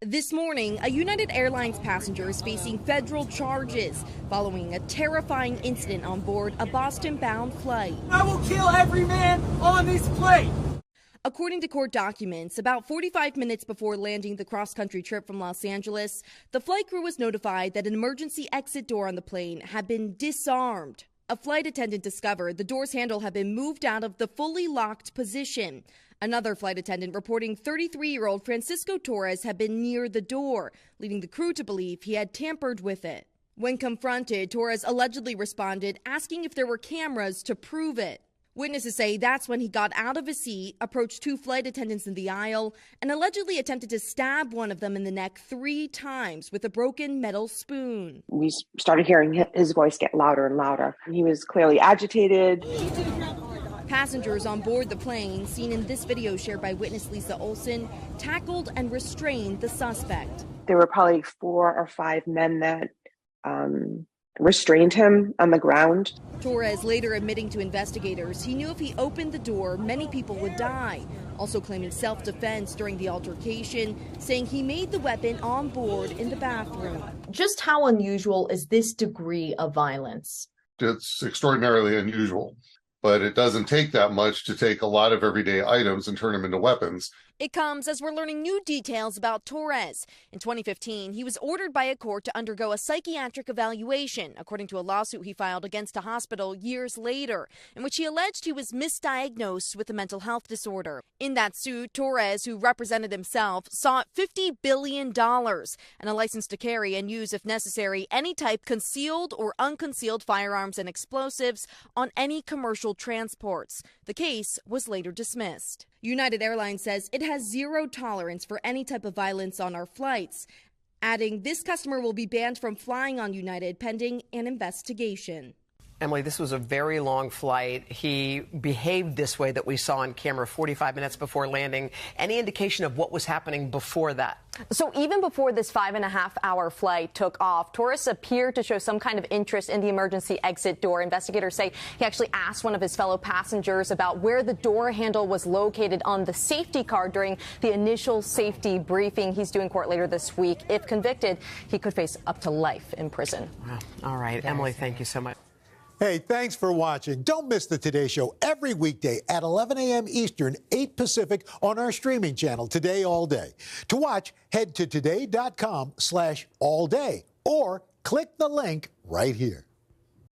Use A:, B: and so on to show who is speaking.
A: This morning, a United Airlines passenger is facing federal charges following a terrifying incident on board a Boston-bound flight.
B: I will kill every man on this plane.
A: According to court documents, about 45 minutes before landing the cross-country trip from Los Angeles, the flight crew was notified that an emergency exit door on the plane had been disarmed. A flight attendant discovered the door's handle had been moved out of the fully locked position. Another flight attendant reporting 33-year-old Francisco Torres had been near the door, leading the crew to believe he had tampered with it. When confronted, Torres allegedly responded, asking if there were cameras to prove it. Witnesses say that's when he got out of his seat, approached two flight attendants in the aisle, and allegedly attempted to stab one of them in the neck 3 times with a broken metal spoon.
C: We started hearing his voice get louder and louder. He was clearly agitated.
A: Passengers on board the plane, seen in this video shared by witness Lisa Olson, tackled and restrained the suspect.
C: There were probably 4 or 5 men that restrained him on the ground.
A: Torres later admitting to investigators he knew if he opened the door, many people would die. Also claiming self-defense during the altercation, saying he made the weapon on board in the bathroom.
D: Just how unusual is this degree of violence?
E: It's extraordinarily unusual, but it doesn't take that much to take a lot of everyday items and turn them into weapons.
A: It comes as we're learning new details about Torres. In 2015, he was ordered by a court to undergo a psychiatric evaluation, according to a lawsuit he filed against a hospital years later, in which he alleged he was misdiagnosed with a mental health disorder. In that suit, Torres, who represented himself, sought $50 billion and a license to carry and use, if necessary, any type concealed or unconcealed firearms and explosives on any commercial transports. The case was later dismissed. United Airlines says it has zero tolerance for any type of violence on our flights, adding this customer will be banned from flying on United pending an investigation.
F: Emilie, this was a very long flight. He behaved this way that we saw on camera 45 minutes before landing. Any indication of what was happening before that?
D: So even before this 5.5-hour flight took off, Torres appeared to show some kind of interest in the emergency exit door. Investigators say he actually asked one of his fellow passengers about where the door handle was located on the safety car during the initial safety briefing. He's due in court later this week. If convicted, he could face up to life in prison.
F: Wow. All right, Emilie, thank you so much.
G: Hey, thanks for watching. Don't miss the Today Show every weekday at 11 a.m. Eastern, 8 Pacific on our streaming channel, Today All Day. To watch, head to today.com/allday or click the link right here.